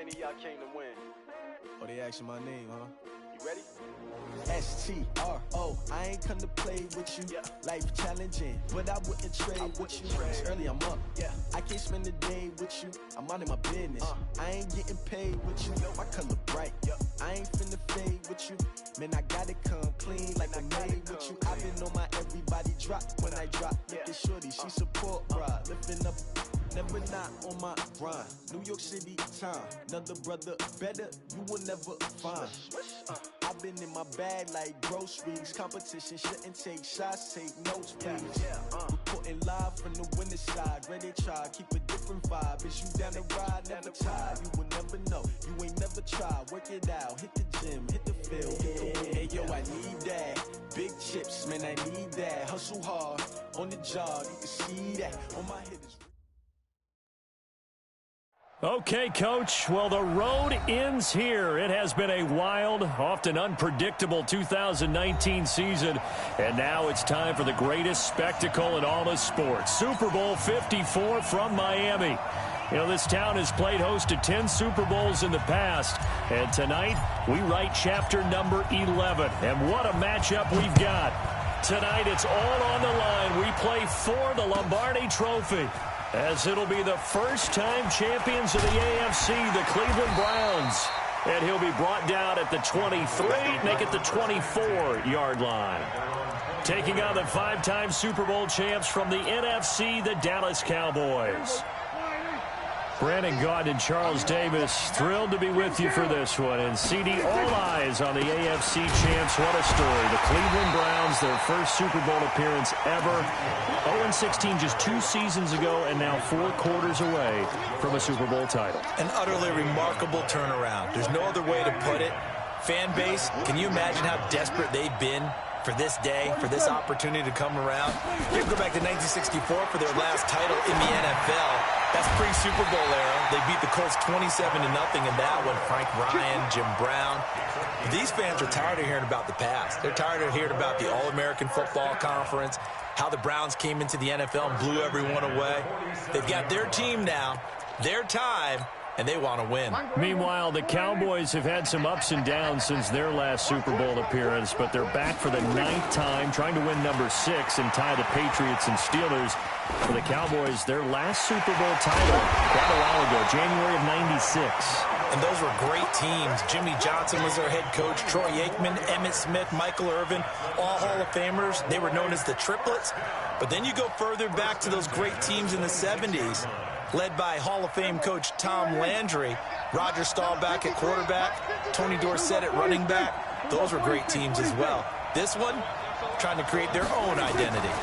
many of y'all came to win? Oh, they asking my name, huh? You ready? S-T-R-O, I ain't come to play with you. Life challenging, but I wouldn't trade with you. It's early, I'm up. I can't spend the day with you. I'm out of my business. I ain't getting paid with you. My color bright. I ain't finna fade with you. Man, I gotta come clean like I made with you. I've been on my everybody drop when I drop. Look at shorty, she support ride. Lifting up, never not on my grind. New York City time, another brother better, you will never find. I've been in my bag like groceries. Competition shouldn't take shots, take notes, please. Reporting live from the winning side. Ready to try, keep a different vibe. Is you down the ride, never tired. You will never know, you ain't never tried. Work it out, hit the gym, hit the field. Hey yo, I need that. Big chips, man, I need that. Hustle hard, on the job, you can see that. On my head is... Okay, Coach. Well, the road ends here. It has been a wild, often unpredictable 2019 season. And now it's time for the greatest spectacle in all of sports. Super Bowl 54 from Miami. You know, this town has played host to 10 Super Bowls in the past. And tonight, we write chapter number 11. And what a matchup we've got. Tonight, it's all on the line. We play for the Lombardi Trophy, as it'll be the first-time champions of the AFC, the Cleveland Browns. And he'll be brought down at the 23, make it the 24-yard line. Taking on the 5-time Super Bowl champs from the NFC, the Dallas Cowboys. Brandon Gaudin and Charles Davis, thrilled to be with you for this one. And CD, all eyes on the AFC champs. What a story. The Cleveland Browns, their first Super Bowl appearance ever. 0-16 just 2 seasons ago, and now 4 quarters away from a Super Bowl title. An utterly remarkable turnaround. There's no other way to put it. Fan base, can you imagine how desperate they've been for this day, for this opportunity to come around? You go back to 1964 for their last title in the NFL. That's pre-Super Bowl era. They beat the Colts 27-0 in that one. Frank Ryan, Jim Brown. These fans are tired of hearing about the past. They're tired of hearing about the All-American Football Conference, how the Browns came into the NFL and blew everyone away. They've got their team now, their time, and they want to win. Meanwhile, the Cowboys have had some ups and downs since their last Super Bowl appearance, but they're back for the 9th time, trying to win number 6 and tie the Patriots and Steelers. For the Cowboys, their last Super Bowl title quite a while ago, January of '96. And those were great teams. Jimmy Johnson was their head coach, Troy Aikman, Emmitt Smith, Michael Irvin, all Hall of Famers. They were known as the Triplets. But then you go further back to those great teams in the 70s, led by Hall of Fame coach Tom Landry, Roger Staubach at quarterback, Tony Dorsett at running back. Those were great teams as well. This one, trying to create their own identity.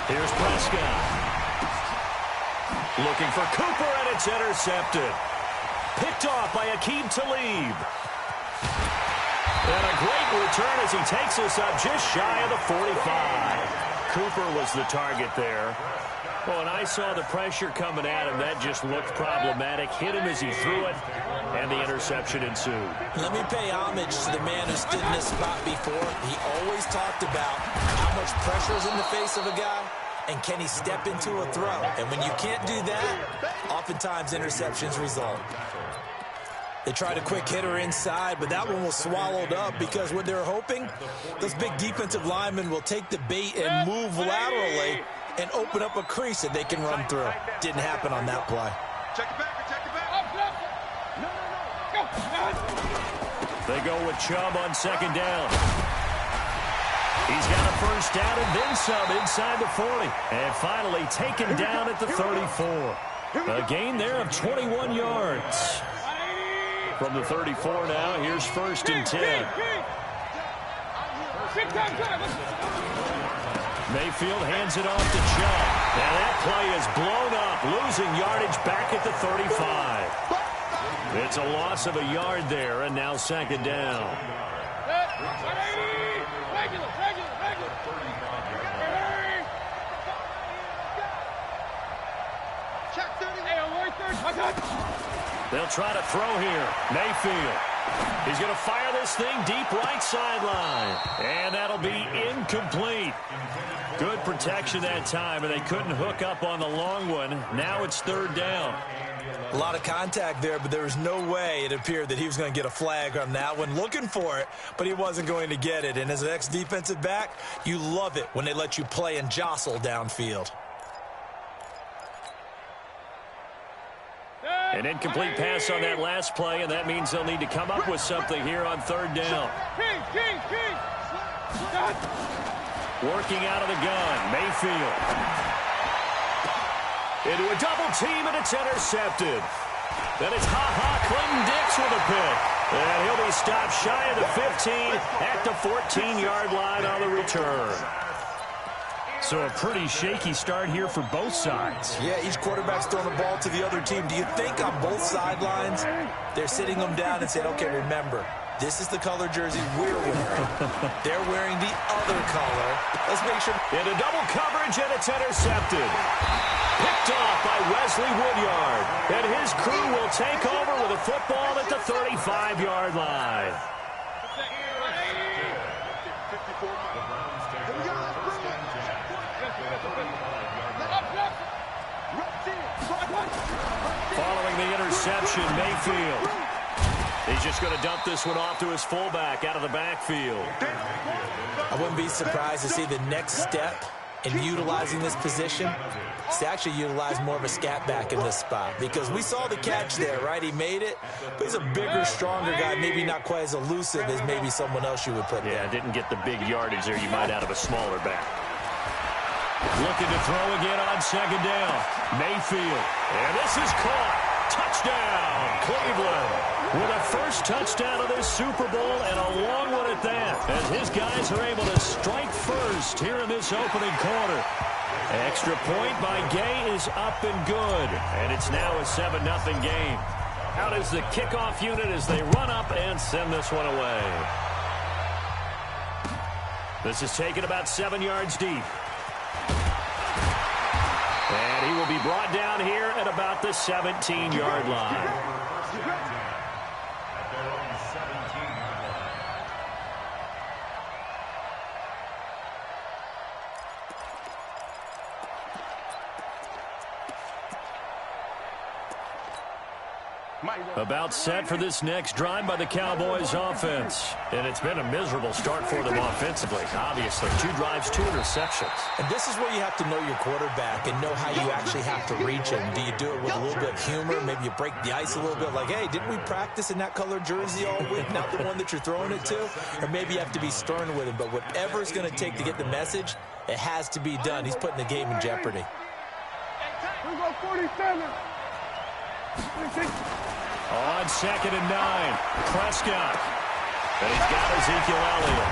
Here's Prescott. Looking for Cooper, and it's intercepted. Picked off by Aqib Talib. And a great return as he takes us up just shy of the 45. Cooper was the target there. Well, and I saw the pressure coming at him. That just looked problematic. Hit him as he threw it, and the interception ensued. Let me pay homage to the man who stood in this spot before. He always talked about how much pressure is in the face of a guy, and can he step into a throw? And when you can't do that, oftentimes interceptions result. They tried a quick hitter inside, but that one was swallowed up because what they're hoping, those big defensive linemen will take the bait and move laterally and open up a crease that they can run through. Didn't happen on that play. Check it back, check it back. They go with Chubb on 2nd down. He's got a first down and then some inside the 40. And finally taken down at the 34. A gain there of 21 yards. From the 34 now, here's 1st and 10. Mayfield hands it off to Chubb. Now that play is blown up, losing yardage back at the 35. It's a loss of a yard there, and now 2nd down. They'll try to throw here. Mayfield. He's going to fire this thing deep right sideline. And that'll be incomplete. Good protection. protection that time, and they couldn't hook up on the long one. Now it's third down. A lot of contact there, but there was no way it appeared that he was going to get a flag on that one. Looking for it, but he wasn't going to get it. And as an ex-defensive back, you love it when they let you play and jostle downfield. An incomplete pass on that last play, and that means they'll need to come up with something here on third down. Working out of the gun, Mayfield. Into a double team, and it's intercepted. Then it's Clinton Dix with a pick. And he'll be stopped shy of the 15 at the 14-yard line on the return. So a pretty shaky start here for both sides. Yeah, each quarterback's throwing the ball to the other team. Do you think on both sidelines they're sitting them down and saying, okay, remember, this is the color jersey we're wearing. They're wearing the other color. Let's make sure. Into double coverage, and it's intercepted. Picked off by Wesley Woodyard. And his crew will take over with a football at the 35-yard line. Following the interception, Mayfield. He's just going to dump this one off to his fullback out of the backfield. I wouldn't be surprised to see the next step in utilizing this position is to actually utilize more of a scat back in this spot, because we saw the catch there, right? He made it, but he's a bigger, stronger guy, maybe not quite as elusive as maybe someone else you would put there. Yeah, didn't get the big yardage there you might out of a smaller back. Looking to throw again on second down. Mayfield. And this is caught. Touchdown, Cleveland. With a first touchdown of this Super Bowl, and a long one at that, as his guys are able to strike first here in this opening quarter. Extra point by Gay is up and good, and it's now a 7-0 game. Out is the kickoff unit as they run up and send this one away. This is taken about 7 yards deep. And he will be brought down here at about the 17-yard line. About set for this next drive by the Cowboys offense. And it's been a miserable start for them offensively, obviously. 2 drives, 2 interceptions. And this is where you have to know your quarterback and know how you actually have to reach him. Do you do it with a little bit of humor? Maybe you break the ice a little bit, like, hey, didn't we practice in that color jersey all week, not the one that you're throwing it to? Or maybe you have to be stern with him. But whatever it's going to take to get the message, it has to be done. He's putting the game in jeopardy. We go 47. On 2nd and 9, Prescott. And he's got Ezekiel Elliott.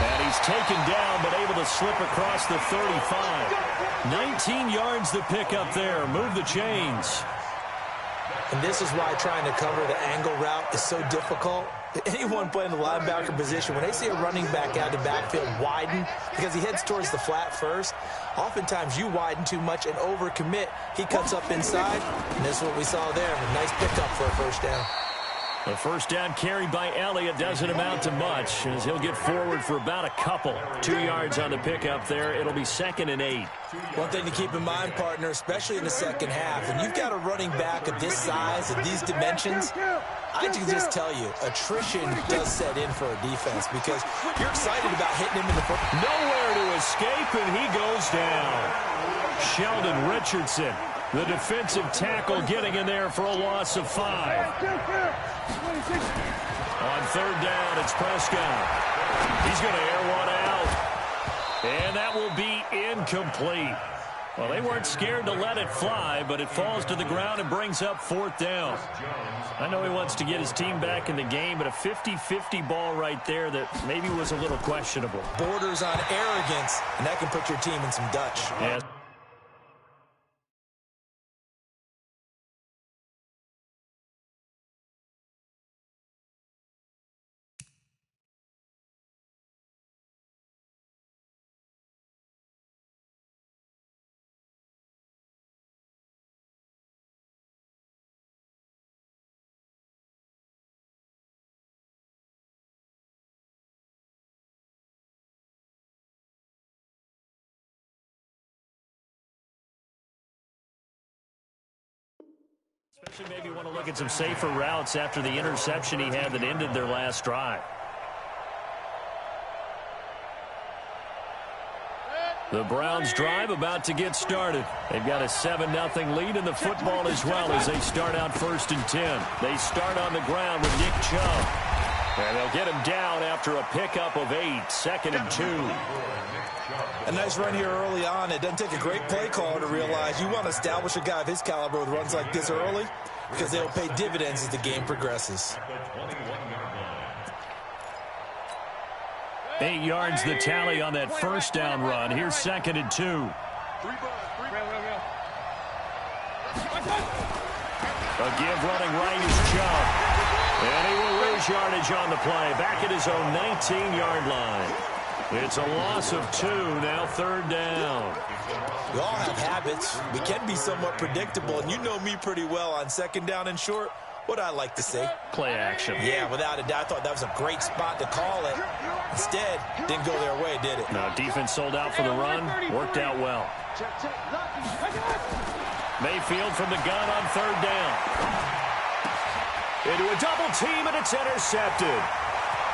And he's taken down, but able to slip across the 35. 19 yards to pick up there. Move the chains. And this is why trying to cover the angle route is so difficult. Anyone playing the linebacker position, when they see a running back out of the backfield widen because he heads towards the flat first, oftentimes you widen too much and overcommit. He cuts up inside, and this is what we saw there. A nice pickup for a first down. The first down carried by Elliott doesn't amount to much, as he'll get forward for about a couple. 2 yards on the pickup there. It'll be 2nd and 8. One thing to keep in mind, partner, especially in the second half, when you've got a running back of this size, of these dimensions, I can just tell you, attrition does set in for a defense because you're excited about hitting him in the first. Nowhere to escape, and he goes down. Sheldon Richardson, the defensive tackle, getting in there for a loss of 5. On third down, it's Prescott. He's going to air one out. And that will be incomplete. Well, they weren't scared to let it fly, but it falls to the ground and brings up 4th down. I know he wants to get his team back in the game, but a 50-50 ball right there that maybe was a little questionable. Borders on arrogance, and that can put your team in some Dutch. Yeah. Especially maybe want to look at some safer routes after the interception he had that ended their last drive. The Browns drive about to get started. They've got a 7-0 lead in the football as well as they start out 1st and 10. They start on the ground with Nick Chubb. And they'll get him down after a pickup of 8, 2nd and 2. A nice run here early on. It doesn't take a great play caller to realize you want to establish a guy of his caliber with runs like this early because they'll pay dividends as the game progresses. 8 yards the tally on that first down run. Here's 2nd and 2. A give running right is Chubb. And he will lose yardage on the play. Back at his own 19-yard line. It's a loss of 2, now 3rd down. We all have habits. We can be somewhat predictable, and you know me pretty well on 2nd down and short. What I like to say? Play action. Yeah, without a doubt. I thought that was a great spot to call it. Instead, didn't go their way, did it? No, defense sold out for the run. Worked out well. Mayfield from the gun on 3rd down. Into a double team, and it's intercepted.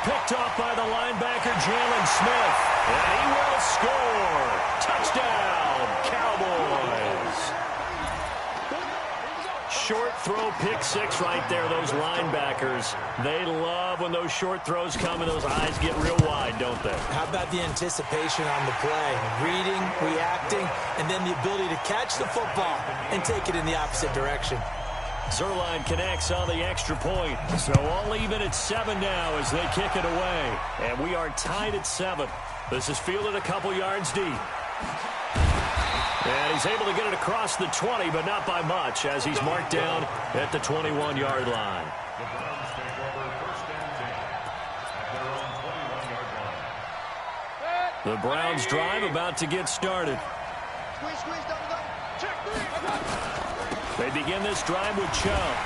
Picked off by the linebacker, Jalen Smith. And he will score. Touchdown, Cowboys. Short throw, pick 6 right there, those linebackers. They love when those short throws come and those eyes get real wide, don't they? How about the anticipation on the play? Reading, reacting, and then the ability to catch the football and take it in the opposite direction. Zerline connects on the extra point. So all even at 7 now as they kick it away. And we are tied at 7. This is fielded a couple yards deep. And he's able to get it across the 20, but not by much as he's marked down at the 21-yard line. The Browns drive about to get started. They begin this drive with Chubb.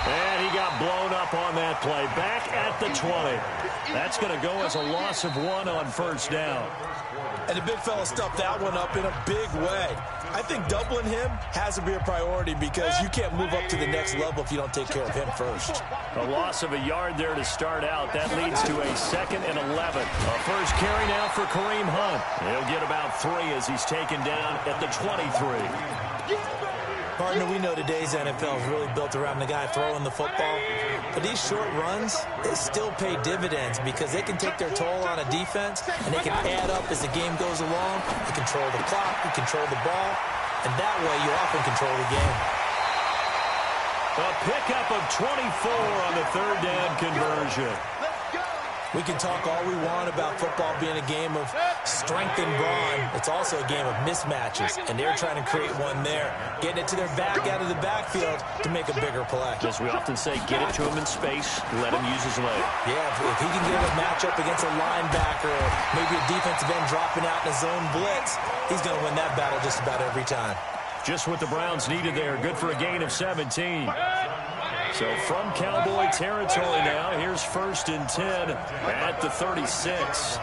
And he got blown up on that play. Back at the 20. That's going to go as a loss of 1 on 1st down. And the big fella stuffed that one up in a big way. I think doubling him has to be a priority because you can't move up to the next level if you don't take care of him first. A loss of a yard there to start out. That leads to a 2nd and 11. A first carry now for Kareem Hunt. He'll get about 3 as he's taken down at the 23. Partner, we know today's NFL is really built around the guy throwing the football. But these short runs, they still pay dividends because they can take their toll on a defense and they can add up as the game goes along. You control the clock, you control the ball, and that way you often control the game. A pickup of 24 on the 3rd down conversion. We can talk all we want about football being a game of strength and brawn. It's also a game of mismatches, and they're trying to create one there, getting it to their back out of the backfield to make a bigger play. As we often say, get it to him in space, let him use his leg. Yeah, if he can get a matchup against a linebacker or maybe a defensive end dropping out in a zone blitz, he's going to win that battle just about every time. Just what the Browns needed there. Good for a gain of 17. So from Cowboy territory now, here's 1st and 10 at the 36.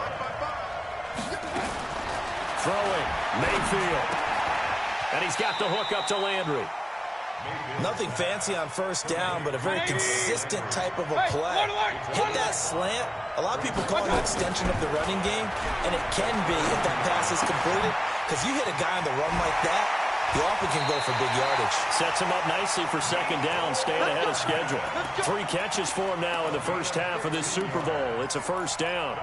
Throwing, Mayfield. And he's got the hook up to Landry. Nothing fancy on 1st down, but a very consistent type of a play. Hit that slant. A lot of people call it an extension of the running game, and it can be if that pass is completed, because you hit a guy on the run like that, you often can go for big yardage. Sets him up nicely for 2nd down, staying ahead of schedule. 3 catches for him now in the first half of this Super Bowl. It's a 1st down.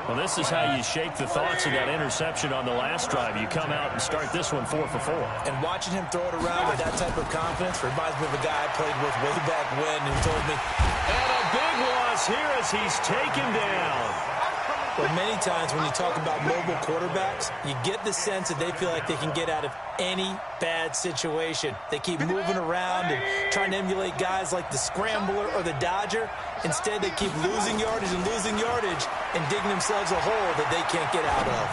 Well, this is how you shake the thoughts of that interception on the last drive. You come out and start this one 4 for 4. And watching him throw it around with that type of confidence reminds me of a guy I played with way back when who told me, and a big loss here as he's taken down. But many times when you talk about mobile quarterbacks, you get the sense that they feel like they can get out of any bad situation. They keep moving around and trying to emulate guys like the Scrambler or the Dodger. Instead, they keep losing yardage and digging themselves a hole that they can't get out of.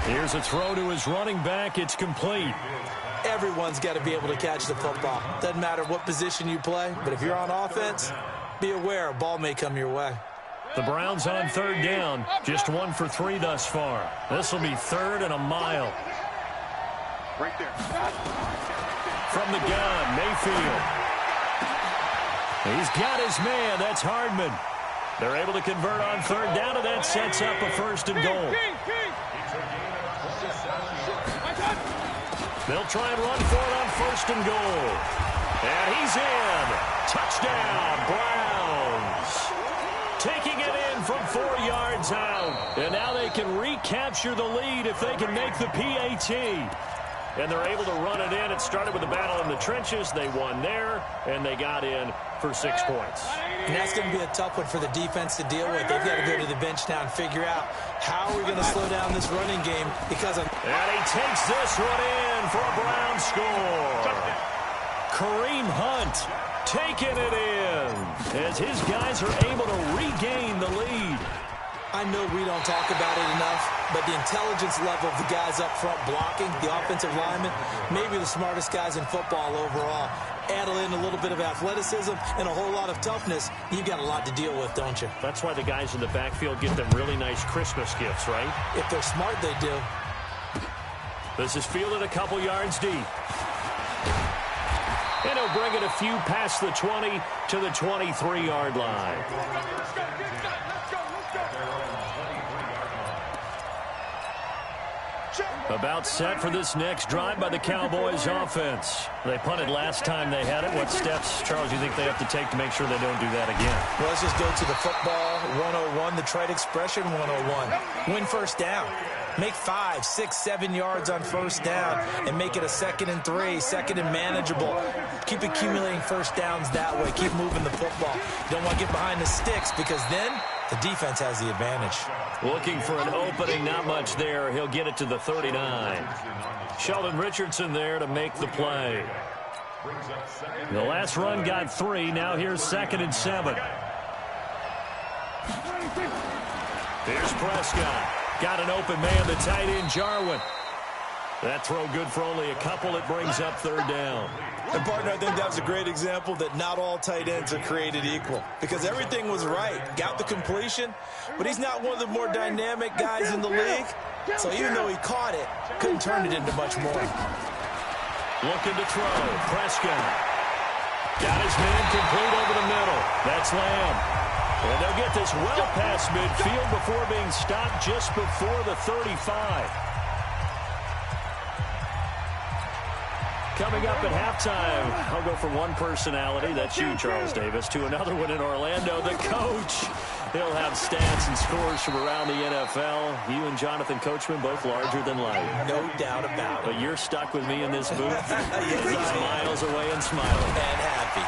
Here's a throw to his running back. It's complete. Everyone's got to be able to catch the football. Doesn't matter what position you play, but if you're on offense, be aware a ball may come your way. The Browns on 3rd down, just 1 for 3 thus far. This will be 3rd and a mile. Right there. from the gun. Mayfield. He's got his man. That's Hardman. They're able to convert on third down, and that sets up a first and goal. They'll try and run for it on first and goal. And he's in. Touchdown, Browns. Taking it in from 4 yards out. And now they can recapture the lead if they can make the PAT. And they're able to run it in. It started with a battle in the trenches. They won there, and they got in for 6 points. And that's going to be a tough one for the defense to deal with. They've got to go to the bench now and figure out how are we going to slow down this running game. Because and he takes this one in for a Brown score. Kareem Hunt taking it in as his guys are able to regain the lead. I know we don't talk about it enough, but the intelligence level of the guys up front blocking, the offensive linemen, maybe the smartest guys in football overall. Add in a little bit of athleticism and a whole lot of toughness, you've got a lot to deal with, don't you? That's why the guys in the backfield get them really nice Christmas gifts, right? If they're smart, they do. This is fielded a couple yards deep. And he'll bring it a few past the 20 to the 23-yard line. About set for this next drive by the Cowboys offense. They punted last time they had it. What steps, Charles, do you think they have to take to make sure they don't do that again? Well, let's just go to the football 101, the trade expression 101. Win first down. Make 5, 6, 7 yards on first down and make it a 2nd and 3, 2nd and manageable. Keep accumulating first downs that way. Keep moving the football. You don't want to get behind the sticks because then the defense has the advantage. Looking for an opening, not much there. He'll get it to the 39. Sheldon Richardson there to make the play. The last run got 3. Now here's 2nd and 7. Here's Prescott. Got an open man, the tight end, Jarwin. That throw good for only a couple. It brings up third down. And, partner, I think that was a great example that not all tight ends are created equal because everything was right. Got the completion, but he's not one of the more dynamic guys in the league. So even though he caught it, couldn't turn it into much more. Looking to throw. Prescott. Got his man complete over the middle. That's Lamb. And they'll get this well past midfield before being stopped just before the 35. Coming up at halftime, I'll go from one personality, that's you, Charles Davis, to another one in Orlando, the coach. He'll have stats and scores from around the NFL. You and Jonathan Coachman, both larger than life. No doubt about it. But you're stuck with me in this booth. Yes, He's miles away and smiling. And happy.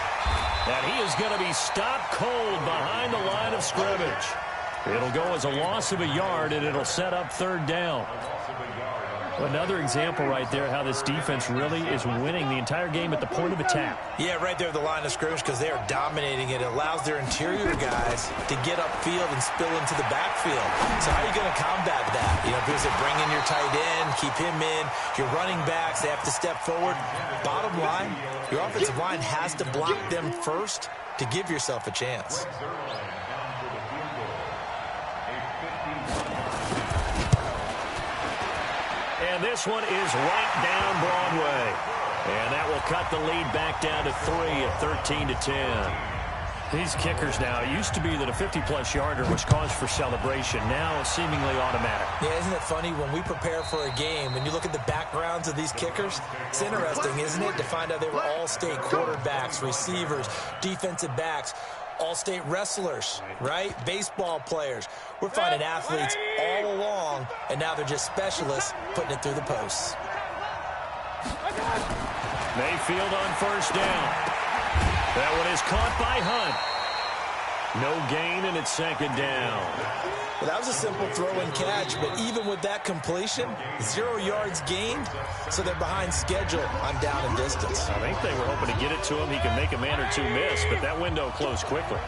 And he is going to be stopped cold behind the line of scrimmage. It'll go as a loss of a yard, and it'll set up third down. Another example right there how this defense really is winning the entire game at the point of attack. Yeah, right there at the line of scrimmage because they are dominating it. It allows their interior guys to get upfield and spill into the backfield. So how are you going to combat that? You know, because they bring in your tight end, keep him in. Your running backs, they have to step forward. Bottom line, your offensive line has to block them first to give yourself a chance. And this one is right down Broadway. And that will cut the lead back down to 3 at 13-10. These kickers now, it used to be that a 50-plus yarder was cause for celebration. Now it's seemingly automatic. Yeah, isn't it funny when we prepare for a game, when you look at the backgrounds of these kickers, it's interesting, isn't it, to find out they were all-state quarterbacks, receivers, defensive backs, all-state wrestlers, right? Baseball players. We're finding athletes all along, and now they're just specialists putting it through the posts. Mayfield on first down. That one is caught by Hunt. No gain, and it's second down. Well, that was a simple throw and catch, but even with that completion, 0 yards gained, so they're behind schedule on down and distance. I think they were hoping to get it to him. He could make a man or two miss, but that window closed quickly.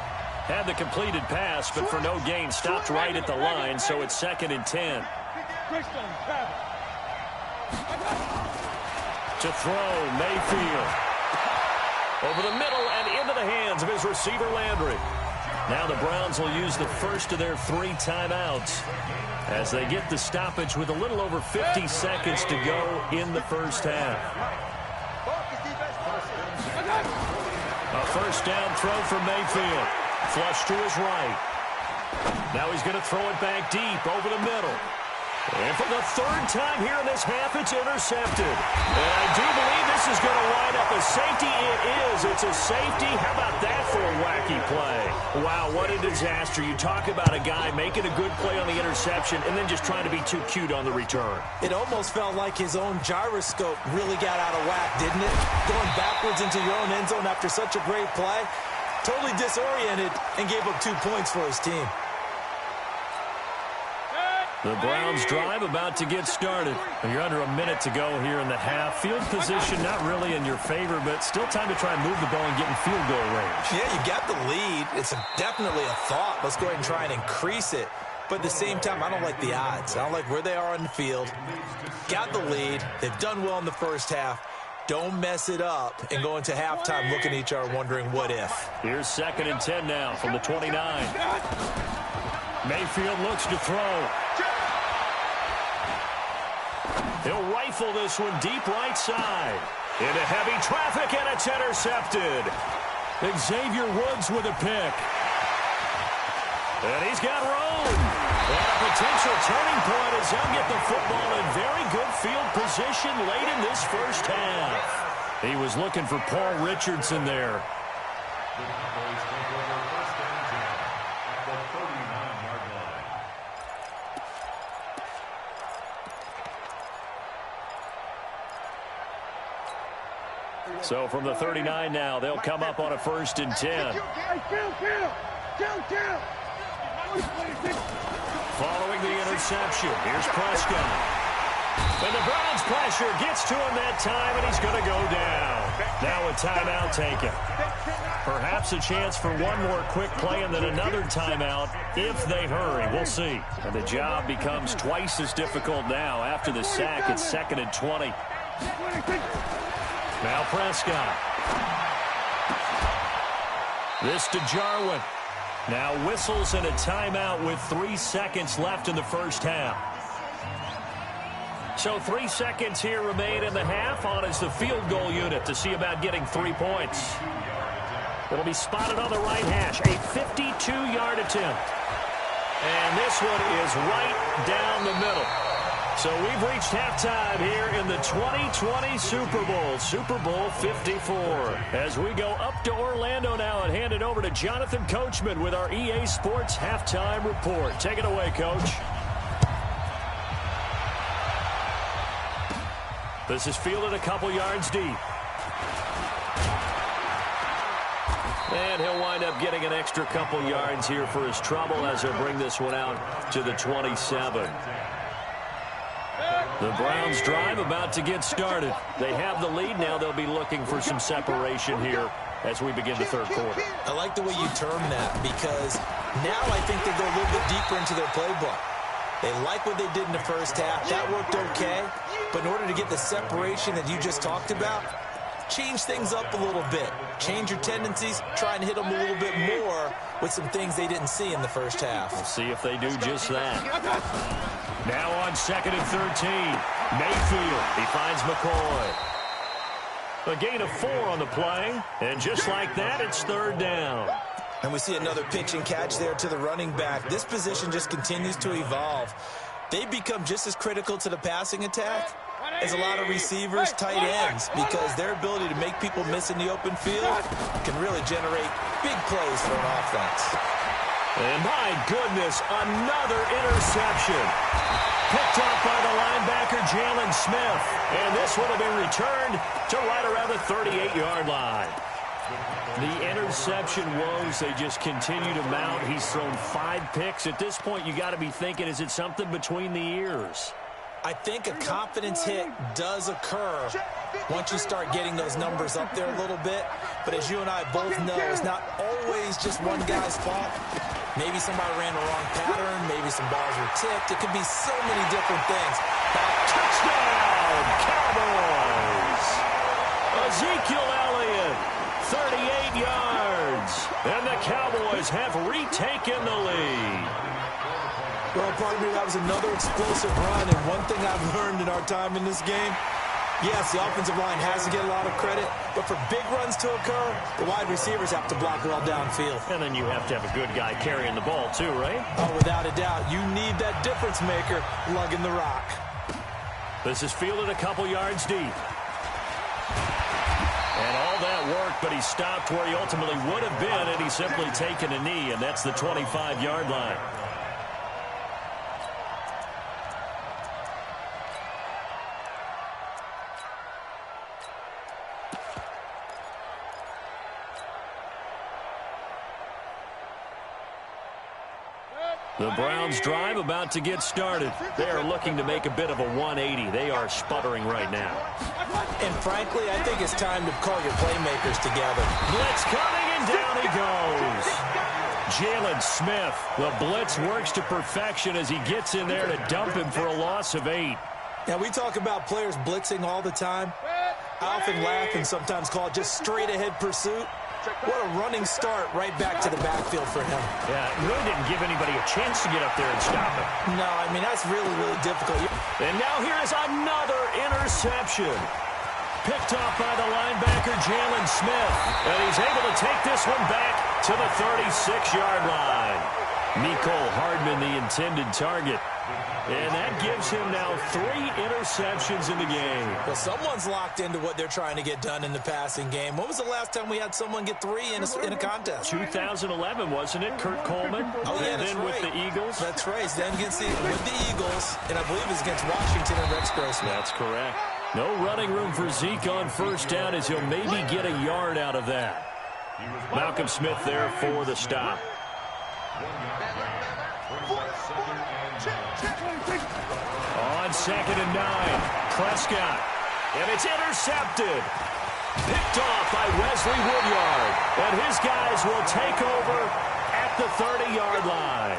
Had the completed pass, but for no gain, stopped right at the line, so it's 2nd and 10. To throw, Mayfield. Over the middle and into the hands of his receiver, Landry. Now the Browns will use the first of their 3 timeouts as they get the stoppage with a little over 50 seconds to go in the first half. first down throw for Mayfield. Flush to his right. Now he's going to throw it back deep over the middle. And for the third time here in this half, it's intercepted. And I do believe this is going to wind up a safety. It is. It's a safety. How about that for a wacky play? Wow, what a disaster. You talk about a guy making a good play on the interception and then just trying to be too cute on the return. It almost felt like his own gyroscope really got out of whack, didn't it? Going backwards into your own end zone after such a great play. Totally disoriented and gave up 2 points for his team. The Browns drive about to get started. You're under a minute to go here in the half. Field position not really in your favor, but still time to try and move the ball and get in field goal range. Yeah, you got the lead. It's definitely a thought. Let's go ahead and try and increase it. But at the same time, I don't like the odds. I don't like where they are on the field. Got the lead. They've done well in the first half. Don't mess it up and go into halftime looking at each other wondering what if. Here's 2nd and 10 now from the 29. Mayfield looks to throw. He'll rifle this one deep right side. Into heavy traffic, and it's intercepted. Xavier Woods with a pick. And he's got room. And a potential turning point as they'll get the football in very good field position late in this first half. He was looking for Paul Richardson there. So from the 39 now, they'll come up on a 1st and 10. Following the interception, here's Prescott. And the Browns pressure gets to him that time, and he's going to go down. Now a timeout taken. Perhaps a chance for one more quick play and then another timeout if they hurry. We'll see. And the job becomes twice as difficult now. After the sack, it's 2nd and 20. Now Prescott. This to Jarwin. Now whistles and a timeout with 3 seconds left in the first half. So 3 seconds here remain in the half. On is the field goal unit to see about getting 3 points. It'll be spotted on the right hash. A 52-yard attempt. And this one is right down the middle. So we've reached halftime here in the 2020 Super Bowl, Super Bowl 54. As we go up to Orlando now and hand it over to Jonathan Coachman with our EA Sports Halftime Report. Take it away, Coach. This is fielded a couple yards deep. And he'll wind up getting an extra couple yards here for his trouble as he'll bring this one out to the 27. The Browns drive about to get started. They have the lead. Now they'll be looking for some separation here as we begin the third quarter. I like the way you term that because now I think they go a little bit deeper into their playbook. They like what they did in the first half. That worked okay. But in order to get the separation that you just talked about, change things up a little bit. Change your tendencies. Try and hit them a little bit more with some things they didn't see in the first half. We'll see if they do just that. Now on 2nd and 13. Mayfield. He finds McCoy. A gain of 4 on the play. And just like that, it's 3rd down. And we see another pitch and catch there to the running back. This position just continues to evolve. They become just as critical to the passing attack as a lot of receivers, tight ends, because their ability to make people miss in the open field can really generate big plays for an offense. And my goodness, another interception. Picked off by the linebacker, Jalen Smith. And this one will be returned to right around the 38-yard line. The interception woes, they just continue to mount. He's thrown 5 picks. At this point, you got to be thinking, is it something between the ears? I think a confidence hit does occur once you start getting those numbers up there a little bit. But as you and I both know, it's not always just one guy's fault. Maybe somebody ran the wrong pattern. Maybe some balls were tipped. It could be so many different things. Touchdown, Cowboys! Ezekiel Elliott, 38 yards. And the Cowboys have retaken the lead. Well, pardon me, that was another explosive run. And one thing I've learned in our time in this game, Yes, the offensive line has to get a lot of credit, but for big runs to occur, the wide receivers have to block well downfield. And then you have to have a good guy carrying the ball too, right? Oh, without a doubt. You need that difference maker lugging the rock. This is fielded a couple yards deep. And all that work, but he stopped where he ultimately would have been, and he's simply taken a knee, and that's the 25-yard line. The Browns' drive about to get started. They are looking to make a bit of a 180. They are sputtering right now. And frankly, I think it's time to call your playmakers together. Blitz coming, and down he goes. Jalen Smith. The blitz works to perfection as he gets in there to dump him for a loss of 8. Now, we talk about players blitzing all the time. I often laugh and sometimes call it just straight-ahead pursuit. What a running start right back to the backfield for him. Yeah, it really didn't give anybody a chance to get up there and stop him. No, I mean, that's really, really difficult. And now here is another interception. Picked off by the linebacker, Jalen Smith. And he's able to take this one back to the 36-yard line. Mecole Hardman, the intended target. And that gives him now 3 interceptions in the game. Well, someone's locked into what they're trying to get done in the passing game. When was the last time we had someone get 3 in a contest? 2011, wasn't it? Kurt Coleman. Oh, yeah, and that's then right. with the Eagles. That's right. Then with the Eagles, and I believe it's against Washington and Rex Grossman. That's correct. No running room for Zeke on first down as he'll maybe get a yard out of that. Malcolm Smith there for the stop. On 2nd and 9, Prescott. And it's intercepted. Picked off by Wesley Woodyard. And his guys will take over at the 30-yard line.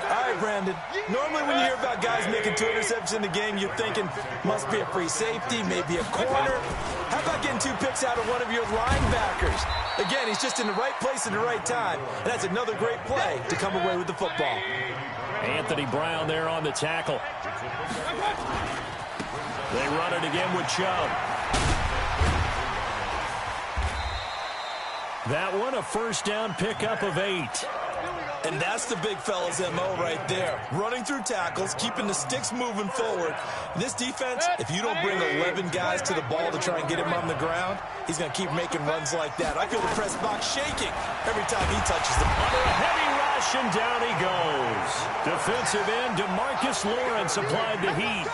All right, Brandon. Normally when you hear about guys making 2 interceptions in the game, you're thinking must be a free safety, maybe a corner. How about getting 2 picks out of one of your linebackers? Again, he's just in the right place at the right time. And that's another great play to come away with the football. Anthony Brown there on the tackle. They run it again with Chubb. That one a first down pickup of 8. And that's the big fella's MO right there. Running through tackles, keeping the sticks moving forward. This defense, if you don't bring 11 guys to the ball to try and get him on the ground, he's going to keep making runs like that. I feel the press box shaking every time he touches the ball. Under a heavy rush, and down he goes. Defensive end DeMarcus Lawrence applied the heat.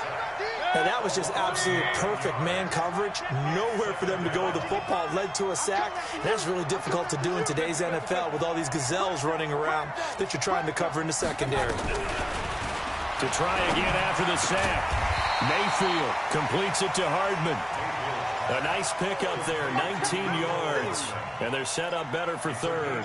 Now, that was just absolute perfect man coverage. Nowhere for them to go with the football. Led to a sack. And that's really difficult to do in today's NFL with all these gazelles running around that you're trying to cover in the secondary. To try again after the sack. Mayfield completes it to Hardman. A nice pickup there, 19 yards. And they're set up better for 3rd.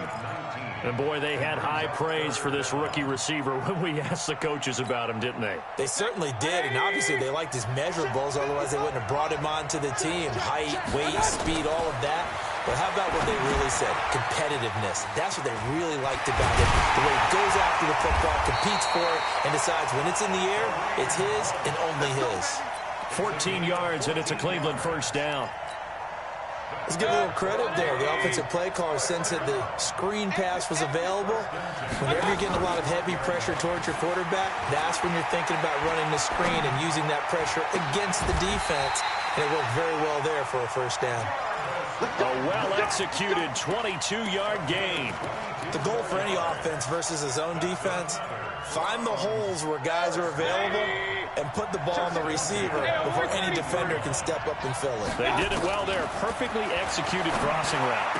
And, boy, they had high praise for this rookie receiver when we asked the coaches about him, didn't they? They certainly did, and obviously they liked his measurables. Otherwise, they wouldn't have brought him onto the team. Height, weight, speed, all of that. But how about what they really said? Competitiveness. That's what they really liked about him. The way he goes after the football, competes for it, and decides when it's in the air, it's his and only his. 14 yards, and it's a Cleveland first down. Let's give a little credit there. The offensive play caller sensed that the screen pass was available. Whenever you're getting a lot of heavy pressure towards your quarterback, that's when you're thinking about running the screen and using that pressure against the defense. And it worked very well there for a first down. A well-executed 22-yard gain. The goal for any offense versus a zone defense, find the holes where guys are available and put the ball on the receiver before any defender can step up and fill it. They did it well there. Perfectly executed crossing route.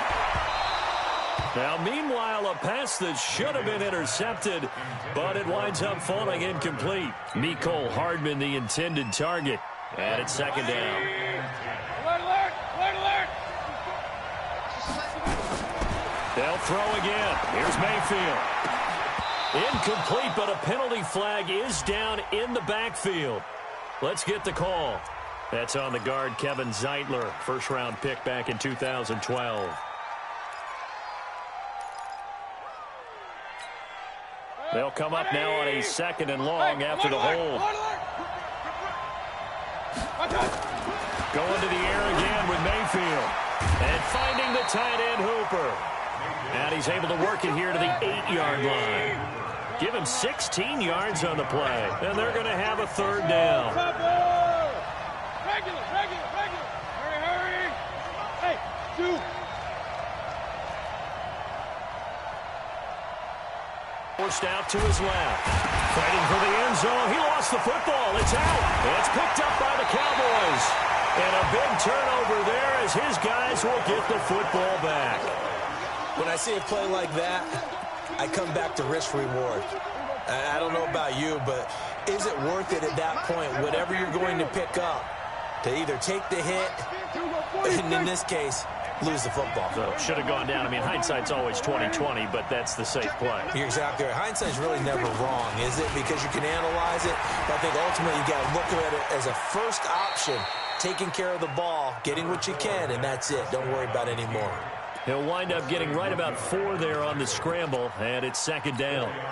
Now, meanwhile, a pass that should have been intercepted, but it winds up falling incomplete. Mecole Hardman, the intended target. And it's 2nd down. They'll throw again. Here's Mayfield. Incomplete, but a penalty flag is down in the backfield. Let's get the call. That's on the guard, Kevin Zeitler, first-round pick back in 2012. They'll come up now on a 2nd and long after the hold. Going to the air again with Mayfield. And finding the tight end Hooper. And he's able to work it here to the 8-yard line. Give him 16 yards on the play. And they're going to have a third down. Regular. Hurry. Hey, 2. Forced out to his left. Fighting for the end zone. He lost the football. It's out. It's picked up by the Cowboys. And a big turnover there as his guys will get the football back. When I see a play like that, I come back to risk reward. I don't know about you, but is it worth it at that point, whatever you're going to pick up, to either take the hit, and in this case, lose the football? So should have gone down. I mean, hindsight's always 20/20, but that's the safe play. You're exactly right. Hindsight's really never wrong, is it? Because you can analyze it, but I think ultimately you got to look at it as a first option, taking care of the ball, getting what you can, and that's it. Don't worry about any more. He'll wind up getting right about 4 there on the scramble, and it's second down. They're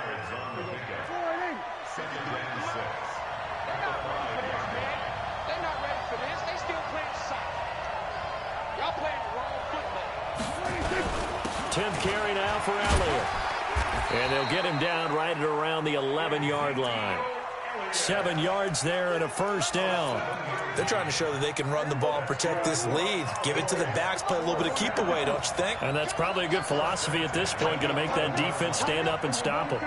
not ready for this. They still playing soft. Y'all playing the wrong football. 10th carry now for Elliott. And they'll get him down right at around the 11-yard line. 7 yards there and a first down. They're trying to show that they can run the ball and protect this lead. Give it to the backs, play a little bit of keep away, don't you think? And that's probably a good philosophy at this point, going to make that defense stand up and stop them.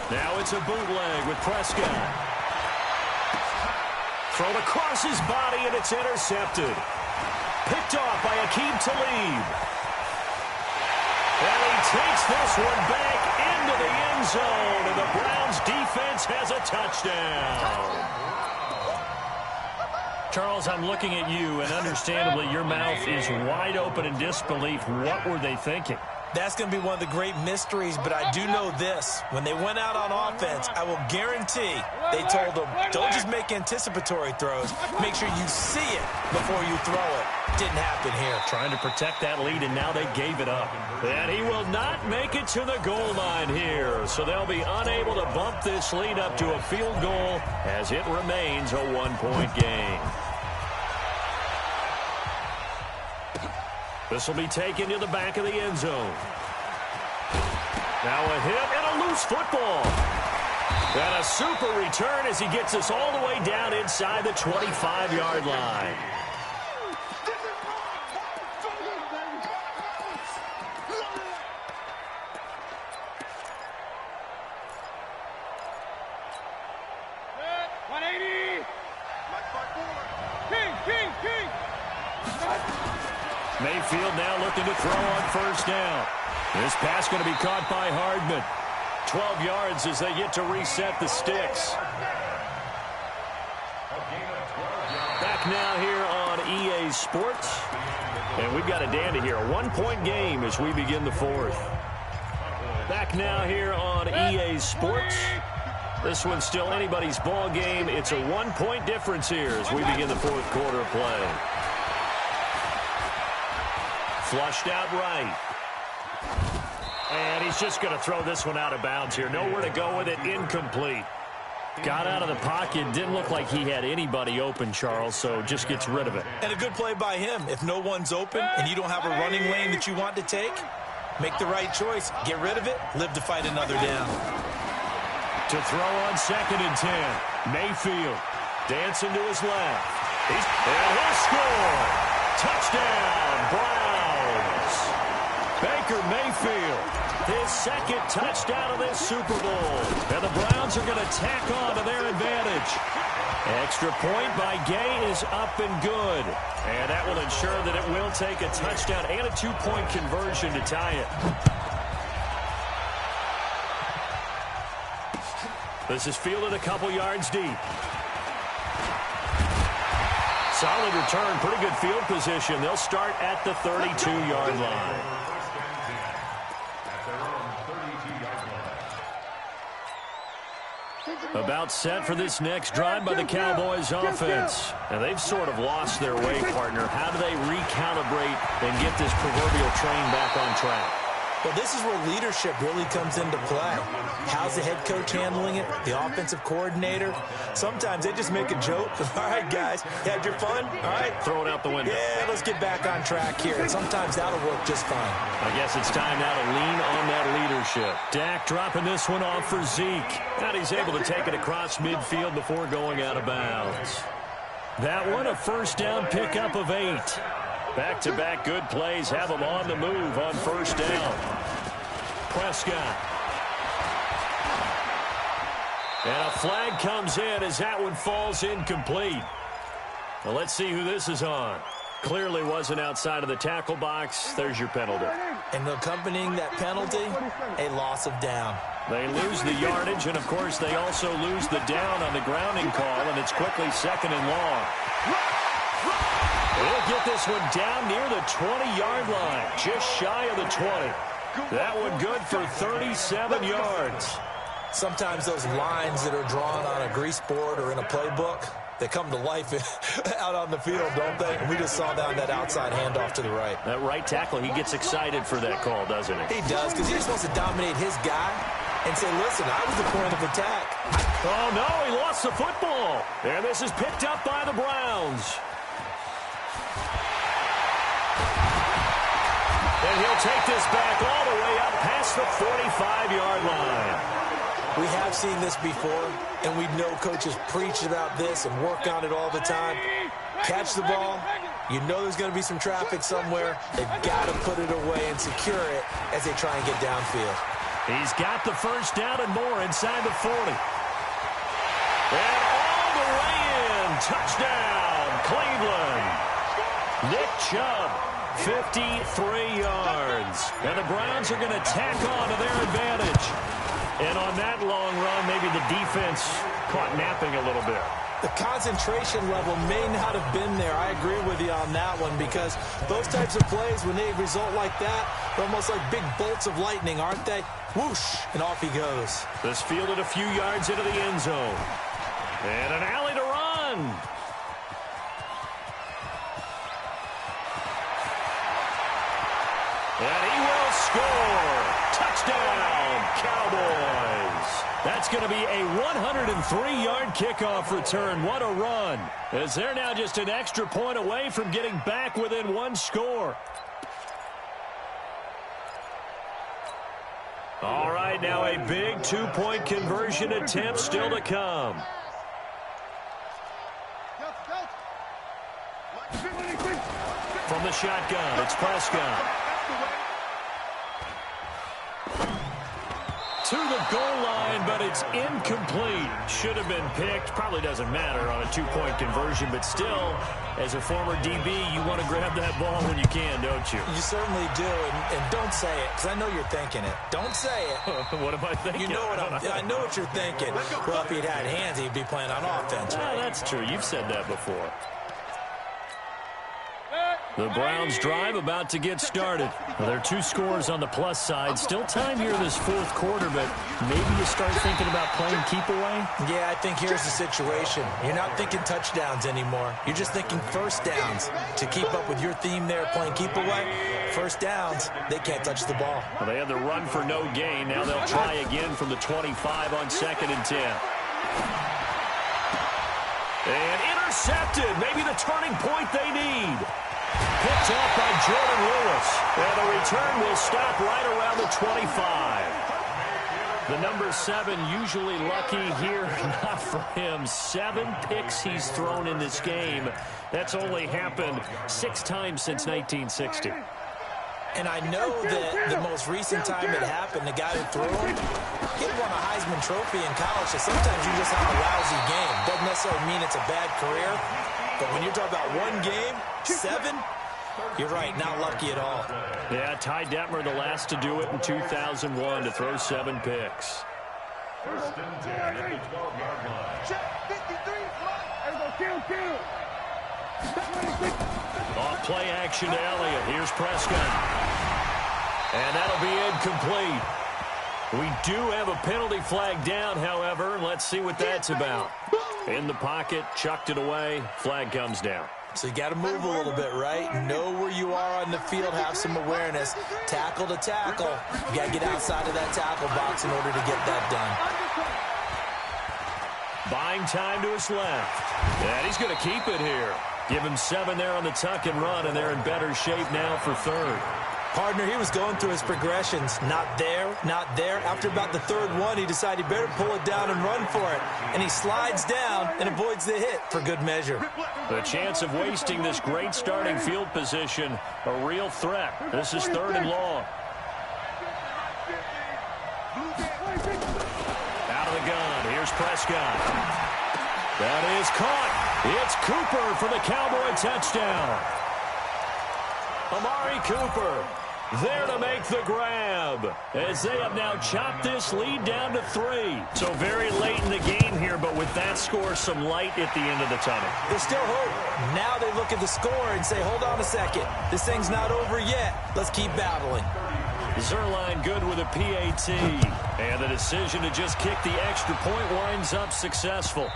Now it's a bootleg with Prescott. Thrown across his body, and it's intercepted. Picked off by Akeem Talib. And he takes this one back into the end zone, and the Browns defense has a touchdown. Charles, I'm looking at you, and understandably your mouth is wide open in disbelief. What were they thinking? That's going to be one of the great mysteries, but I do know this. When they went out on offense, I will guarantee they told them, don't just make anticipatory throws. Make sure you see it before you throw it. Didn't happen here. Trying to protect that lead, and now they gave it up. And he will not make it to the goal line here. So they'll be unable to bump this lead up to a field goal as it remains a one-point game. This will be taken to the back of the end zone. Now a hit and a loose football. And a super return as he gets us all the way down inside the 25-yard line. Mayfield now looking to throw on first down. This pass going to be caught by Hardman. 12 yards as they get to reset the sticks. Back now here on EA Sports. And we've got a dandy here. A one-point game as we begin the fourth. Back now here on EA Sports. This one's still anybody's ball game. It's a one-point difference here as we begin the fourth quarter of play. Flushed out right. And he's just going to throw this one out of bounds here. Nowhere to go with it. Incomplete. Got out of the pocket. Didn't look like he had anybody open, Charles, so just gets rid of it. And a good play by him. If no one's open and you don't have a running lane that you want to take, make the right choice. Get rid of it. Live to fight another down. To throw on 2nd and 10. Mayfield dancing to his left. And he'll score. Touchdown, Browns. Baker Mayfield, his second touchdown of this Super Bowl. And the Browns are going to tack on to their advantage. Extra point by Gay is up and good. And that will ensure that it will take a touchdown and a 2-point conversion to tie it. This is fielded a couple yards deep. Solid return, pretty good field position. They'll start at the 32-yard line. About set for this next drive by the Cowboys offense. And they've sort of lost their way, partner. How do they recalibrate and get this proverbial train back on track? Well, this is where leadership really comes into play. How's the head coach handling it? The offensive coordinator? Sometimes they just make a joke. All right, guys, you had your fun? All right. Throw it out the window. Yeah, let's get back on track here. And sometimes that'll work just fine. I guess it's time now to lean on that leadership. Dak dropping this one off for Zeke. And he's able to take it across midfield before going out of bounds. That one, a first down pickup of 8. Back-to-back good plays have him on the move on first down. Prescott. And a flag comes in as that one falls incomplete. Well, let's see who this is on. Clearly wasn't outside of the tackle box. There's your penalty. And accompanying that penalty, a loss of down. They lose the yardage, and, of course, they also lose the down on the grounding call, and it's quickly 2nd and long. We'll get this one down near the 20-yard line, just shy of the 20. That one good for 37 yards. Sometimes those lines that are drawn on a grease board or in a playbook, they come to life out on the field, don't they? And we just saw down that outside handoff to the right. That right tackle, he gets excited for that call, doesn't he? He does, because he just wants to dominate his guy and say, listen, I was the point of attack. Oh, no, he lost the football. And this is picked up by the Browns. And he'll take this back all the way up past the 45-yard line. We have seen this before, and we know coaches preach about this and work on it all the time. Catch the ball. You know there's going to be some traffic somewhere. They've got to put it away and secure it as they try and get downfield. He's got the first down and more inside the 40. And all the way in. Touchdown, Cleveland. Nick Chubb, 53 yards. And the Browns are going to tack on to their advantage. And on that long run, maybe the defense caught napping a little bit. The concentration level may not have been there. I agree with you on that one, because those types of plays, when they result like that, they're almost like big bolts of lightning, aren't they? Whoosh, and off he goes. This fielded a few yards into the end zone. And an alley to run. And he will score. Touchdown, Cowboys. That's going to be a 103-yard kickoff return. What a run. As they're now just an extra point away from getting back within one score. All right, now a big two-point conversion attempt still to come. From the shotgun, it's Prescott. To the goal line, but it's incomplete. Should have been picked. Probably doesn't matter on a two-point conversion, but still, as a former DB, you want to grab that ball when you can, don't you? You certainly do, and don't say it, because I know you're thinking it. Don't say it. What am I thinking? You know what I know what you're thinking. Well, if he'd had hands, he'd be playing on offense. Well, that's true. You've said that before. The Browns drive about to get started. Well, there are 2 scores on the plus side. Still time here in this fourth quarter, but maybe you start thinking about playing keep away? Yeah, I think here's the situation. You're not thinking touchdowns anymore. You're just thinking first downs. To keep up with your theme there, playing keep away, first downs, they can't touch the ball. Well, they had the run for no gain. Now they'll try again from the 25 on 2nd and 10. And intercepted. Maybe the turning point they need. Picked off by Jordan Lewis. And the return will stop right around the 25. The number 7 usually lucky here. Not for him. 7 picks he's thrown in this game. That's only happened 6 times since 1960. And I know that the most recent time it happened, the guy who threw him, he won a Heisman Trophy in college, so sometimes you just have a lousy game. Doesn't necessarily mean it's a bad career, but when you're talking about one game, 7, you're right, not lucky at all. Yeah, Ty Detmer, the last to do it in 2001, to throw 7 picks. First and 10 at the 12-yard line. Check 53. Kill. Off play action to Elliott. Here's Prescott. And that'll be incomplete. We do have a penalty flag down, however. Let's see what that's about. In the pocket, chucked it away. Flag comes down. So you got to move a little bit, right? Know where you are on the field, have some awareness. Tackle to tackle. You got to get outside of that tackle box in order to get that done. Buying time to his left. And he's going to keep it here. Give him 7 there on the tuck and run, and they're in better shape now for third. Partner, he was going through his progressions. Not there, not there. After about the third one, he decided he better pull it down and run for it. And he slides down and avoids the hit for good measure. The chance of wasting this great starting field position, a real threat. This is 3rd and long. Out of the gun, here's Prescott. That is caught. It's Cooper for the Cowboy touchdown. Amari Cooper there to make the grab as they have now chopped this lead down to 3. So very late in the game here, but with that score, some light at the end of the tunnel. There's still hope. Now they look at the score and say, hold on a second. This thing's not over yet. Let's keep battling. Zerline good with a PAT. And the decision to just kick the extra point winds up successful.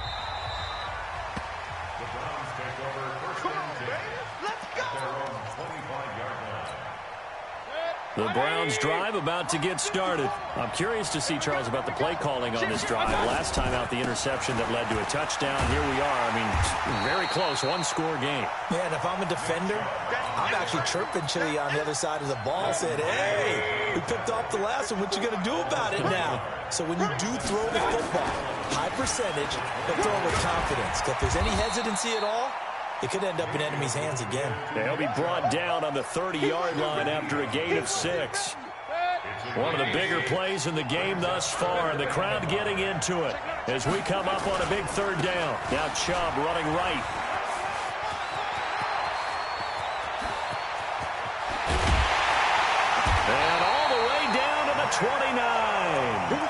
The Browns drive about to get started. I'm curious to see, Charles, about the play calling on this drive. Last time out, the interception that led to a touchdown. Here we are. I mean, very close, one-score game. Yeah, and if I'm a defender, I'm actually chirping to you on the other side of the ball, saying, hey, we picked off the last one. What you going to do about it now? So when you do throw the football, high percentage, but throw it with confidence. If there's any hesitancy at all, it could end up in enemy's hands again. They'll be brought down on the 30-yard line after a gain of 6. One of the bigger plays in the game thus far, and the crowd getting into it as we come up on a big 3rd down. Now Chubb running right. And all the way down to the 29.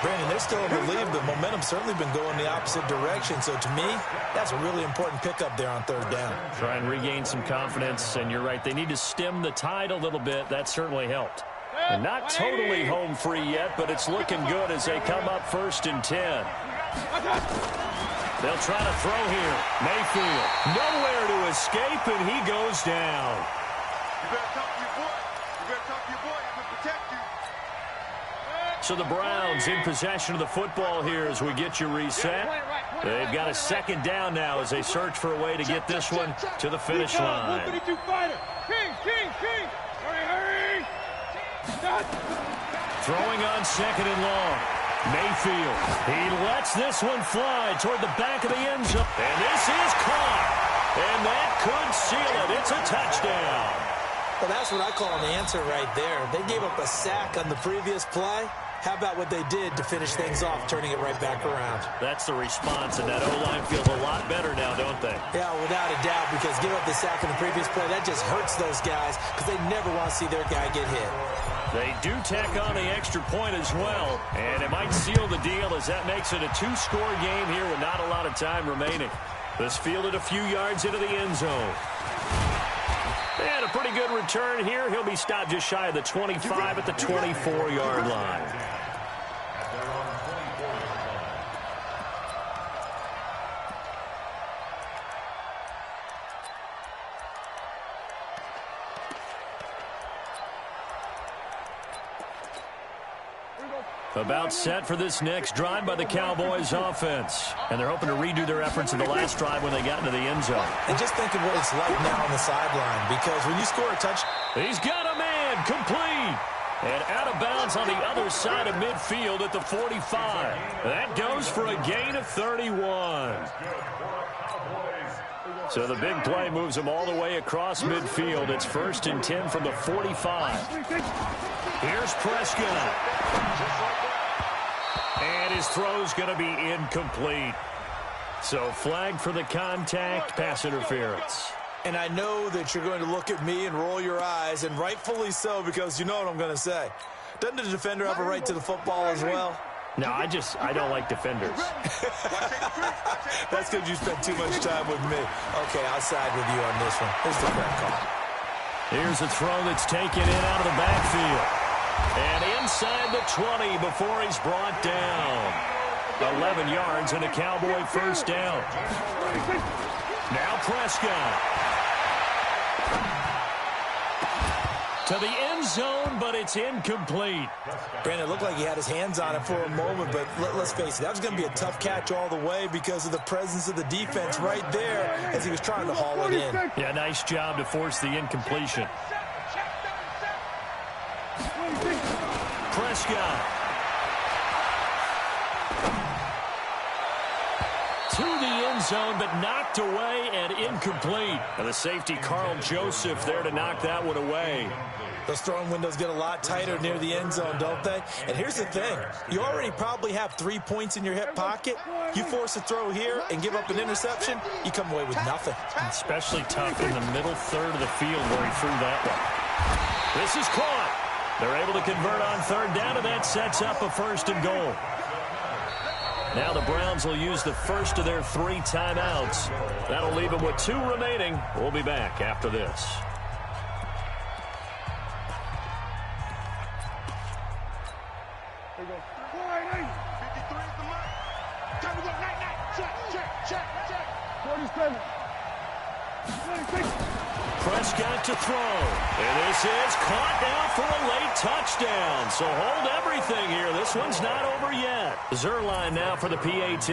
Brandon, they're still in the lead, but momentum's certainly been going the opposite direction. So to me, that's a really important pickup there on 3rd down. Try and regain some confidence, and you're right. They need to stem the tide a little bit. That certainly helped. And not totally home free yet, but it's looking good as they come up 1st and 10. They'll try to throw here. Mayfield, nowhere to escape, and he goes down. You better talk to your boy. You better talk to your boy. He can protect you. So the Browns in possession of the football here as we get you reset. They've got a 2nd down now as they search for a way to get this one to the finish line. Throwing on 2nd and long. Mayfield. He lets this one fly toward the back of the end zone. And this is caught. And that could seal it. It's a touchdown. Well, that's what I call an answer right there. They gave up a sack on the previous play. How about what they did to finish things off, turning it right back around? That's the response, and that O-line feels a lot better now, don't they? Yeah, without a doubt, because give up the sack in the previous play, that just hurts those guys because they never want to see their guy get hit. They do tack on the extra point as well, and it might seal the deal as that makes it a 2-score game here with not a lot of time remaining. This fielded a few yards into the end zone. And a pretty good return here. He'll be stopped just shy of the 25 at the 24-yard line. About set for this next drive by the Cowboys offense. And they're hoping to redo their efforts in the last drive when they got into the end zone. And just think of what it's like now on the sideline, because when you score a touchdown, he's got a man complete. And out of bounds on the other side of midfield at the 45. That goes for a gain of 31. So the big play moves them all the way across midfield. It's 1st and 10 from the 45. Here's Prescott. And his throw's going to be incomplete. So flag for the contact, pass interference. and I know that you're going to look at me and roll your eyes, and rightfully so, because you know what I'm going to say. Doesn't the defender have a right to the football as well? No, I don't like defenders. That's because you spent too much time with me. Okay, I'll side with you on this one. Here's the correct call. Here's a throw that's taken in out of the backfield. And inside the 20 before he's brought down. 11 yards and a Cowboy first down. Now Prescott. To the end zone, but it's incomplete. Brandon, it looked like he had his hands on it for a moment, but let's face it, that was going to be a tough catch all the way because of the presence of the defense right there as he was trying to haul it in. Yeah, nice job to force the incompletion. Prescott. To the end zone, but knocked away and incomplete. And the safety, Carl Joseph, there to knock that one away. Those throwing windows get a lot tighter near the end zone, don't they? And here's the thing. You already probably have 3 points in your hip pocket. You force a throw here and give up an interception, you come away with nothing. Especially tough in the middle third of the field where he threw that one. This is caught. They're able to convert on third down, and that sets up a 1st and goal. Now the Browns will use the first of their 3 timeouts. That'll leave them with 2 remaining. We'll be back after this. Prescott to throw. And this is caught now for a late touchdown. So hold everything here. This one's not over yet. Zerline now for the PAT.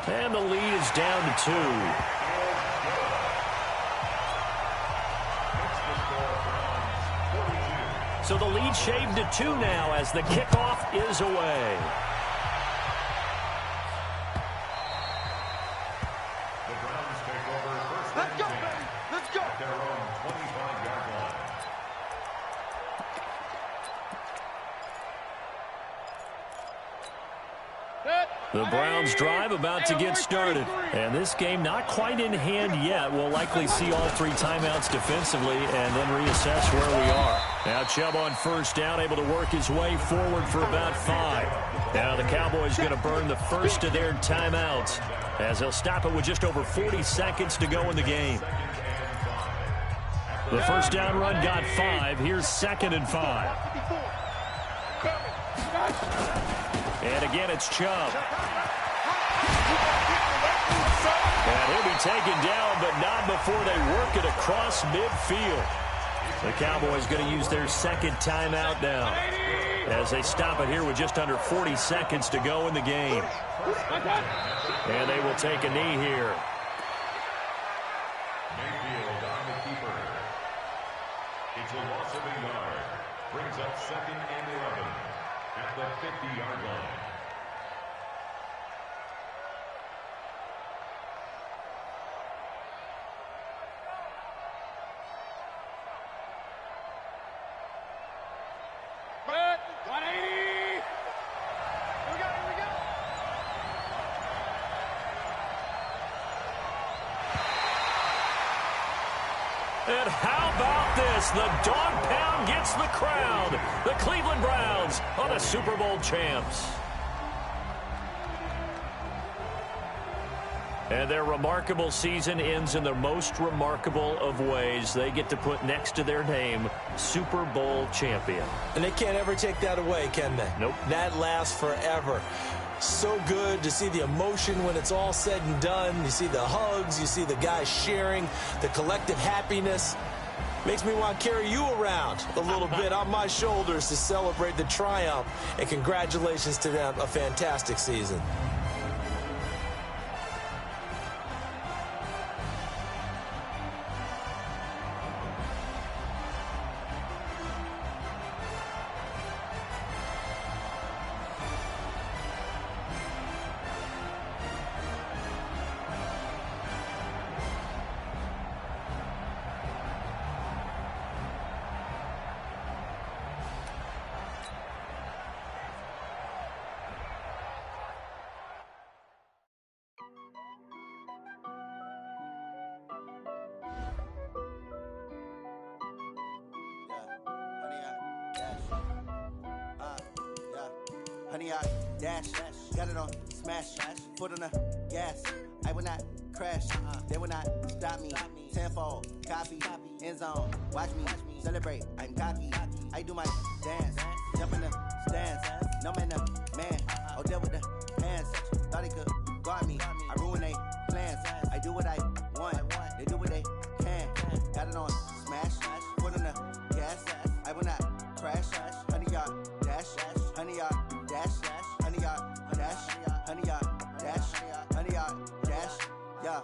And the lead is down to 2. So the lead shaved to 2 now as the kickoff is away. The Browns drive about to get started. And this game not quite in hand yet. We'll likely see all 3 timeouts defensively and then reassess where we are. Now Chubb on first down, able to work his way forward for about 5. Now the Cowboys going to burn the first of their timeouts as they'll stop it with just over 40 seconds to go in the game. The first down run got 5. Here's 2nd and 5. And again, it's Chubb. And he'll be taken down, but not before they work it across midfield. The Cowboys going to use their 2nd timeout now as they stop it here with just under 40 seconds to go in the game. And they will take a knee here. Mayfield on the keeper. It's a loss of a yard. Brings up 2nd and 11 at the 50-yard line. And how about this? The dog pound gets the crown. The Cleveland Browns are the Super Bowl champs. And their remarkable season ends in the most remarkable of ways. They get to put next to their name, Super Bowl champion. And they can't ever take that away, can they? Nope. That lasts forever. So good to see the emotion when it's all said and done. You see the hugs, you see the guys sharing, the collective happiness. Makes me want to carry you around a little bit on my shoulders to celebrate the triumph. And congratulations to them, a fantastic season. Honey, I dash, got it on smash, foot on the gas. I will not crash, they will not stop me. Tenfold, copy, end zone, watch me celebrate. I'm cocky, I do my dance, jump in the stands, no man, man. Oh, there with the hands. Thought he could guard me. I ruin they plans. I do what I want. They do what they can. Got it on smash. Foot on the gas. I will not crash. Honey yard dash. Honey yard dash. Honey yard dash. Honey yard dash. Honey yard dash. Yeah.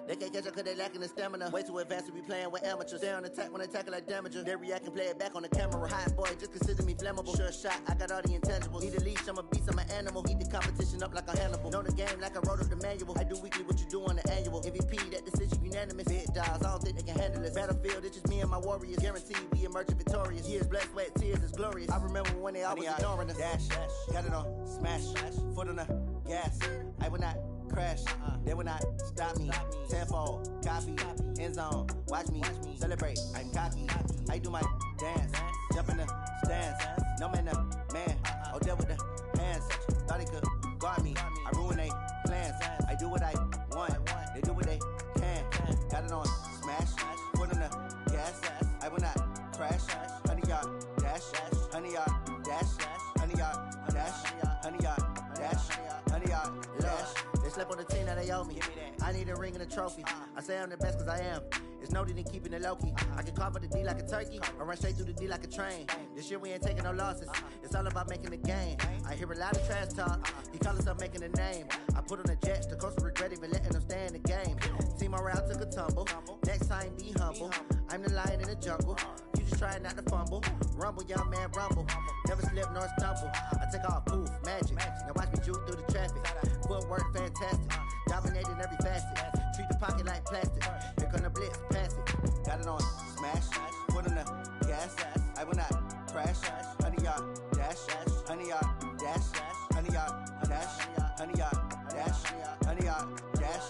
They can't catch up cause they lacking the stamina. Way too advanced to be playing with amateurs. Stay on attack when attack like damager. They react and play it back on the camera. Hot boy, just consider me flammable. Sure shot, I got all the intangibles. Need a leash, I'm a beast, I'm an animal. Eat the competition up like a Hannibal. Know the game like I wrote up the manual. I do weekly what you do on the annual. MVP, that decision unanimous. Big dials, I don't think they can handle this. Battlefield, it's just me and my warriors. Guaranteed we emerging victorious. Years, blood, sweat, tears, is glorious. I remember when they always ignoring us. Dash, got it on smash. Foot on the gas. I will not crash, they will not stop me. Tenfold, copy, end zone, watch me celebrate. I'm cocky, I do my dance, jump in the stands. No man, the man, oh there with the hands. Thought he could guard me. I ruin they plans. I do what I want. They do what they can. Got it on smash, foot on the gas. I will not crash. Honey yard dash, honey yard dash, honey yard dash, honey yard dash, honey yard dash. Slept on the team that they owe me. I need a ring and a trophy. I say I'm the best cause I am. It's no need in keeping it low-key. I can carve up the D like a turkey or run straight through the D like a train. This year we ain't taking no losses. It's all about making the game. I hear a lot of trash talk. He call himself making a name. I put on the Jets. The coach will regret even letting them stay in the game. Team morale took a tumble. Next time be humble. I'm the lion in the jungle. You just try not to fumble. Rumble, young man, rumble. Never slip nor stumble. I take off, poof, magic. Now watch me juke through the traffic. Footwork fantastic. Dominating every facet. Treat the pocket like plastic. Here come the blitz, pass it. Got it on smash. Foot on the gas. I will not crash. Honey yard dash. Honey yard dash. Honey yard dash. Honey yard dash. Honey yard dash.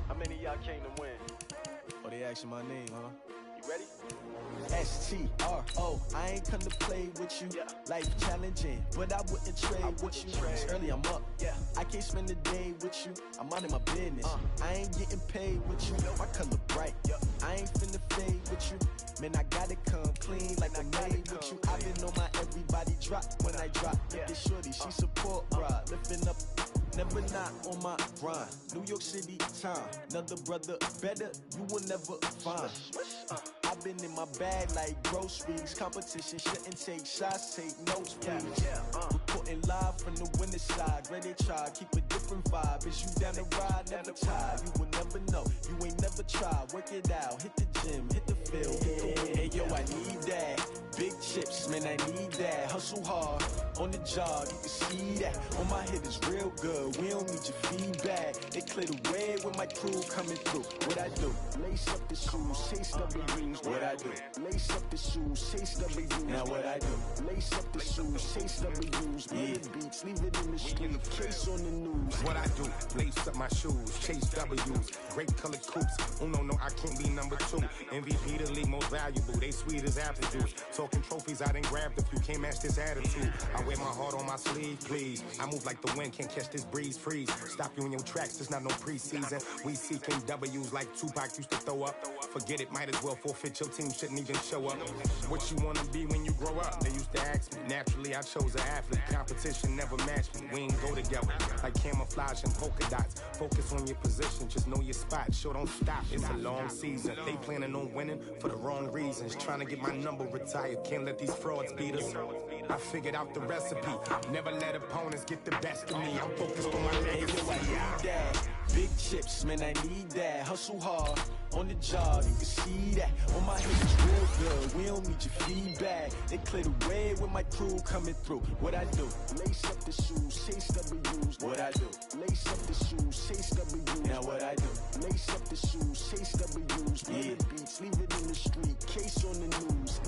How many of y'all came to win? Oh, they asking my name, huh? You ready? STRO, I ain't come to play with you. Life challenging, but I wouldn't trade with you. It's early, I'm up. I can't spend the day with you. I'm out of my business. I ain't getting paid with you. My color bright. I ain't finna fade with you. Man, I gotta come clean like I made with you. I've been on my everybody drop when I drop. Look at shorty, she support rod. Lifting up, never not on my grind. New York City time, another brother better, you will never find. I've been in my bag like groceries. Competition shouldn't take shots, take notes, please. Reporting live from the winter side. Ready to try, keep a different vibe. Is you down the ride, never tired. You will never know, you ain't never tried. Work it out, hit the gym, hit the field. Hey yo, I need that. Big chips, man, I need that. Hustle hard, on the job, you can see that. On my head is real good, we don't need your feedback. They clear the way with my crew coming through. What I do? Lace up the shoes, chase W's. What I do? Lace up the shoes, chase W's. Now what I do? Lace up the shoes, chase W's. Murder beats, leave it in the street, case on the news. What I do? Lace up my shoes, chase W's. Great colored coops. Uno, no, I can't be number 2. MVP the league most valuable. They sweet as apple juice. Talking trophies, I done grabbed a few. Can't match this attitude. I wear my heart on my sleeve, please. I move like the wind, can't catch this breeze. Freeze. Stop you in your tracks. There's not no preseason. We seeking W's like Tupac used to throw up. Forget it, might as well forfeit. Your team shouldn't even show up. What you wanna be when you grow up? They used to ask me. Naturally, I chose an athlete. Competition never matched me. We ain't go together like camouflage and polka dots. Focus on your position, just know your spot. Sure, don't stop. It's a long season. They planning on winning for the wrong reasons. Trying to get my number retired. Can't let these frauds beat us. I figured out the recipe. Never let opponents get the best of me. I'm focused on my legacy. I need that. Big chips, man, I need that. Hustle hard, on the job, you can see that. On my head is real good, we don't need your feedback. They clear the way with my crew coming through. What I do? Lace up the shoes, chase W's. What I do? Lace up the shoes, chase W's. Now what I do? Lace up the shoes, chase W's. Murder beats, leave it in the street, case on the news.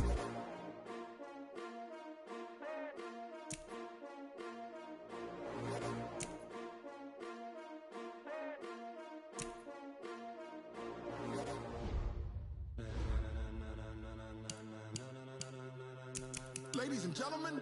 Ladies and gentlemen,